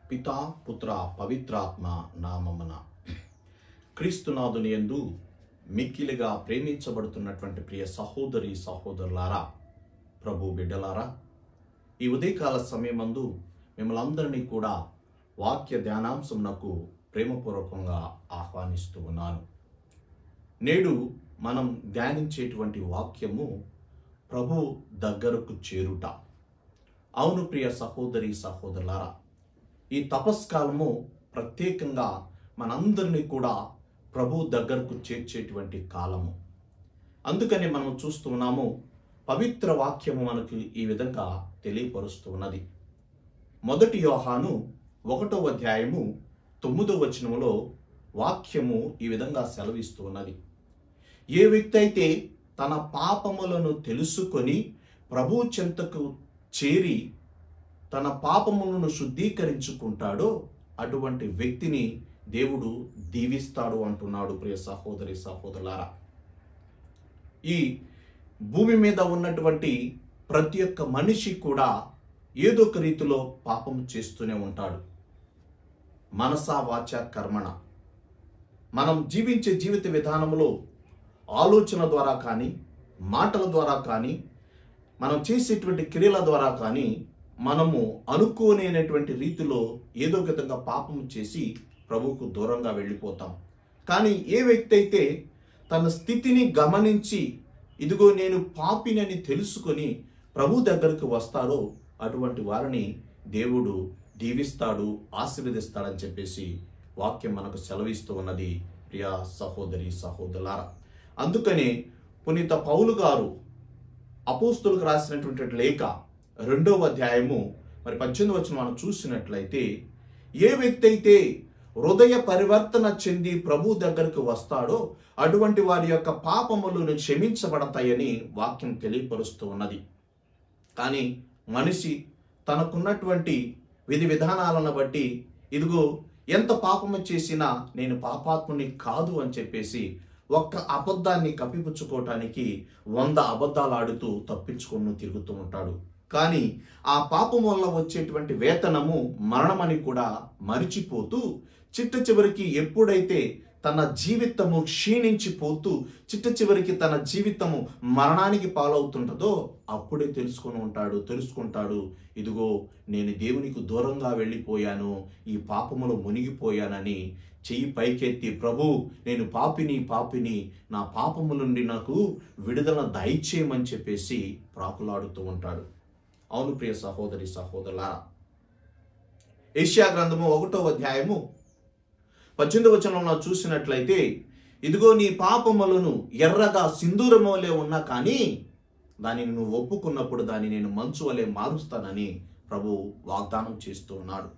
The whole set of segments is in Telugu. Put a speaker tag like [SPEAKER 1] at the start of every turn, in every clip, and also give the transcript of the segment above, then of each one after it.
[SPEAKER 1] పితా పుత్ర పవిత్రాత్మ నామమున క్రీస్తునాథుని యందు మిక్కిలిగా ప్రేమించబడుతున్నటువంటి ప్రియ సహోదరి సహోదరులారా, ప్రభు బిడ్డలారా, ఈ ఉదయకాల సమయమందు మిమ్మల్ని అందరినీ కూడా వాక్య ధ్యానాంశమునకు ప్రేమపూర్వకంగా ఆహ్వానిస్తూ ఉన్నాను. నేడు మనం ధ్యానించేటువంటి వాక్యము ప్రభు దగ్గరకు చేరుట. అవును ప్రియ సహోదరి సహోదరులారా, ఈ తపస్కాలము ప్రత్యేకంగా మనందరినీ కూడా ప్రభు దగ్గరకు చేర్చేటువంటి కాలము. అందుకని మనం చూస్తూ ఉన్నాము, పవిత్ర వాక్యము మనకు ఈ విధంగా తెలియపరుస్తూ ఉన్నది. 1 యోహాను 1వ అధ్యాయము 9వ వచనములో వాక్యము ఈ విధంగా సెలవిస్తూ ఉన్నది. ఏ వ్యక్తి అయితే తన పాపములను తెలుసుకొని ప్రభు చెంతకు చేరి తన పాపములను శుద్ధీకరించుకుంటాడో అటువంటి వ్యక్తిని దేవుడు దీవిస్తాడు అంటున్నాడు. ప్రియ సహోదరి సహోదరులారా, ఈ భూమి మీద ఉన్నటువంటి ప్రతి ఒక్క మనిషి కూడా ఏదో ఒక రీతిలో పాపం చేస్తూనే ఉంటాడు. మనసా వాచ కర్మణ, మనం జీవించే జీవిత విధానంలో ఆలోచన ద్వారా కానీ, మాటల ద్వారా కానీ, మనం చేసేటువంటి క్రియల ద్వారా కానీ మనము అనుకోనేటువంటి రీతిలో ఏదో విధంగా పాపం చేసి ప్రభువుకు దూరంగా వెళ్ళిపోతాం. కానీ ఏ వ్యక్తి అయితే తన స్థితిని గమనించి ఇదిగో నేను పాపినని తెలుసుకొని ప్రభు దగ్గరకు వస్తాడో అటువంటి వారిని దేవుడు దీవిస్తాడు, ఆశీర్వదిస్తాడని చెప్పేసి వాక్యం మనకు సెలవిస్తూ ఉన్నది. ప్రియ సహోదరి సహోదరులారా, అందుకనే పునీత పౌలు గారు అపోస్తులకు రాసినటువంటి లేఖ 2వ అధ్యాయము 18వ వచనం మనం చూసినట్లయితే, ఏ వ్యక్తి అయితే హృదయ పరివర్తన చెంది ప్రభు దగ్గరకు వస్తాడో అటువంటి వారి యొక్క పాపములను క్షమించబడతాయని వాక్యం తెలియపరుస్తూ ఉన్నది. కానీ మనిషి తనకున్నటువంటి విధి విధానాలను బట్టి ఇదిగో ఎంత పాపము చేసినా నేను పాపాత్ముని కాదు అని చెప్పేసి ఒక్క అబద్ధాన్ని కప్పిపుచ్చుకోవటానికి 100 అబద్ధాలు ఆడుతూ తప్పించుకొని తిరుగుతూ ఉంటాడు. కానీ ఆ పాపం వల్ల వచ్చేటువంటి వేతనము మరణమని కూడా మరిచిపోతూ చిట్ట చివరికి ఎప్పుడైతే తన జీవితము క్షీణించిపోతూ చిట్ట చివరికి తన జీవితము మరణానికి పాలవుతుంటుందో అప్పుడే తెలుసుకుంటాడు ఇదిగో నేను దేవునికి దూరంగా వెళ్ళిపోయాను, ఈ పాపములో మునిగిపోయానని చెయ్యి పైకెత్తి ప్రభు నేను పాపిని, నా పాపము నుండి నాకు విడుదల దయచేయమని చెప్పేసి ప్రాకులాడుతూ ఉంటాడు. అవును ప్రియ సహోదరి సహోదరులారా, యెషయా గ్రంథము 1వ అధ్యాయము 18వ వచనంలో చూసినట్లయితే, ఇదిగో నీ పాపములను ఎర్రగా సింధూరము వలె ఉన్నా కానీ దానిని నువ్వు ఒప్పుకున్నప్పుడు దాన్ని నేను మంచు వలె మారుస్తానని ప్రభు వాగ్దానం చేస్తూ ఉన్నాడు.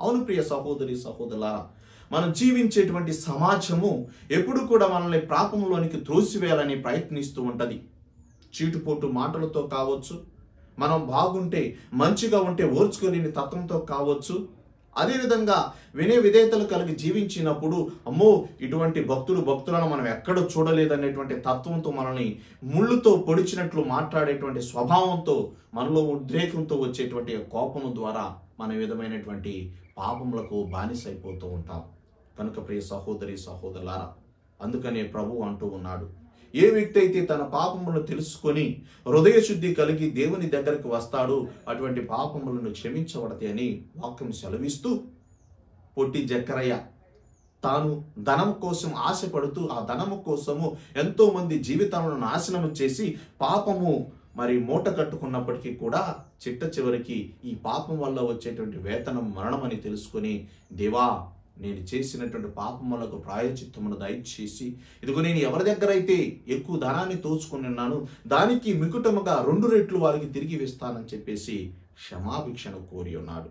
[SPEAKER 1] అవును ప్రియ సహోదరి సహోదరులారా, మనం జీవించేటువంటి సమాజము ఎప్పుడు కూడా మనల్ని పాపంలోనికి త్రోసివేయాలని ప్రయత్నిస్తూ ఉంటది. చీటుపోటు మాటలతో కావచ్చు, మనం బాగుంటే మంచిగా ఉంటే ఓర్చుకోలేని తత్వంతో కావచ్చు, అదేవిధంగా వినయ విధేయతలు కలిగి జీవించినప్పుడు అమ్మో ఇటువంటి భక్తులను మనం ఎక్కడ చూడలేదనేటువంటి తత్వంతో మనల్ని ముళ్ళుతో పొడిచినట్లు మాట్లాడేటువంటి స్వభావంతో మనలో ఉద్రేకంతో వచ్చేటువంటి కోపము ద్వారా మన విధమైనటువంటి పాపములకు బానిసైపోతూ ఉంటాం. కనుక ప్రియ సహోదరి సహోదరులారా, అందుకనే ప్రభు అంటూ ఉన్నాడు, ఏ వ్యక్తి అయితే తన పాపములను తెలుసుకొని హృదయ శుద్ధి కలిగి దేవుని దగ్గరకు వస్తాడో అటువంటి పాపములను క్షమించబడతాయని వాక్యం సెలవిస్తూ, పొట్టి జక్కరయ్య తాను ధనం కోసం ఆశపడుతూ ఆ ధనము కోసము ఎంతో మంది జీవితాలను నాశనం చేసి పాపము మూట కట్టుకున్నప్పటికీ కూడా చిట్ట చివరికి ఈ పాపం వల్ల వచ్చేటువంటి వేతనం మరణమని తెలుసుకొని, దేవా నేను చేసినటువంటి పాపములకు ప్రాయశ్చిత్తమును దయచేసి ఇదిగో నేను ఎవరి దగ్గర అయితే ఎక్కువ ధనాన్ని దోచుకుని ఉన్నాను దానికి మికుటముగా 2 రెట్లు వారికి తిరిగి ఇస్తానని చెప్పేసి క్షమాభిక్షను కోరి ఉన్నాడు.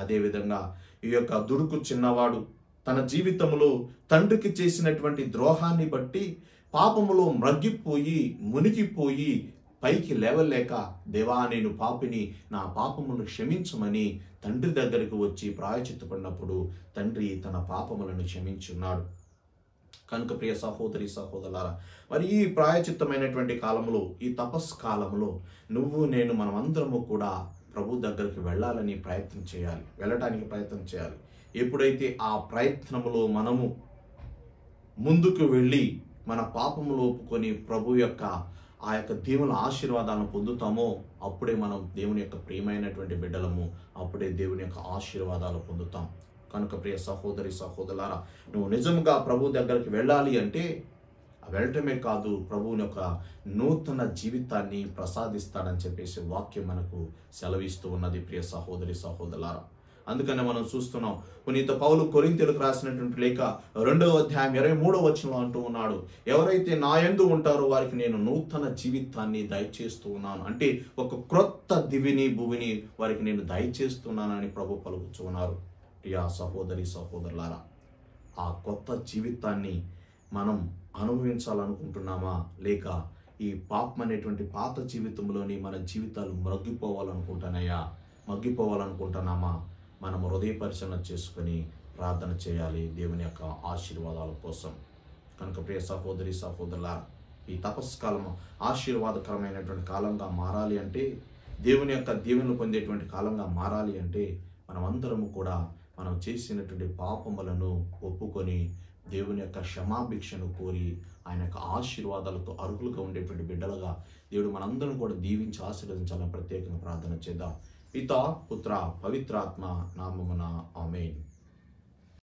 [SPEAKER 1] అదేవిధంగా ఈ యొక్క దుడుకు చిన్నవాడు తన జీవితంలో తండ్రికి చేసినటువంటి ద్రోహాన్ని బట్టి పాపములో మ్రగ్గిపోయి మునిగిపోయి పైకి లేవలేక, దేవా నేను పాపిని, నా పాపములను క్షమించమని తండ్రి దగ్గరకు వచ్చి ప్రాయశ్చిత్తపడినప్పుడు తండ్రి తన పాపములను క్షమించున్నాడు. కనుక ప్రియ సహోదరి సహోదరులారా, మరి ఈ ప్రాయచిత్తమైనటువంటి కాలంలో, ఈ తపస్కాలంలో నువ్వు నేను మనమందరము కూడా ప్రభు దగ్గరికి వెళ్ళటానికి ప్రయత్నం చేయాలి. ఎప్పుడైతే ఆ ప్రయత్నంలో మనము ముందుకు వెళ్ళి మన పాపములు ఒప్పుకొని ప్రభు యొక్క ఆ యొక్క దేవుని ఆశీర్వాదాలను పొందుతామో అప్పుడే మనం దేవుని యొక్క ప్రియమైనటువంటి బిడ్డలము, అప్పుడే దేవుని యొక్క ఆశీర్వాదాలు పొందుతాం. కనుక ప్రియ సహోదరి సహోదరులారా, నువ్వు నిజంగా ప్రభు దగ్గరికి వెళ్ళాలి అంటే వెళ్ళటమే కాదు, ప్రభువుని యొక్క నూతన జీవితాన్ని ప్రసాదిస్తాడని చెప్పేసి వాక్యం మనకు సెలవిస్తూ ఉన్నది ప్రియ సహోదరి సహోదరులారా. అందుకనే మనం చూస్తున్నాం, పునీత పౌలు కొరింథీయులకు రాసినటువంటి లేఖ 2వ అధ్యాయం 23వ వచనంలో అంటూ ఉన్నాడు, ఎవరైతే నా యందు ఉంటారో వారికి నేను నూతన జీవితాన్ని దయచేస్తూ ఉన్నాను. అంటే ఒక క్రొత్త దివిని భూమిని వారికి నేను దయచేస్తున్నానని ప్రభు పలుకుతూ ఉన్నారు. ప్రియా సహోదరి సహోదరులారా, ఆ కొత్త జీవితాన్ని మనం అనుభవించాలనుకుంటున్నామా, లేక ఈ పాపం అనేటువంటి పాత జీవితంలోని మన జీవితాలు మగ్గిపోవాలనుకుంటున్నామా? మనం హృదయ పరిశీలన చేసుకొని ప్రార్థన చేయాలి దేవుని యొక్క ఆశీర్వాదాల కోసం. కనుక ప్రియ సహోదరి సహోదరులారా, ఈ తపస్కాలం ఆశీర్వాదకరమైనటువంటి కాలంగా మారాలి అంటే, దేవుని యొక్క దీవెనలు పొందేటువంటి కాలంగా మారాలి అంటే, మనమందరము కూడా మనం చేసినటువంటి పాపములను ఒప్పుకొని దేవుని యొక్క క్షమాభిక్షను కోరి ఆయన యొక్క ఆశీర్వాదాలతో అర్హులుగా ఉండేటువంటి బిడ్డలుగా దేవుడు మనందరం కూడా దీవించి ఆశీర్వదించాలని ప్రత్యేకంగా ప్రార్థన చేద్దాం. పితా పుత్ర పవిత్రాత్మ నామమున ఆమేన్.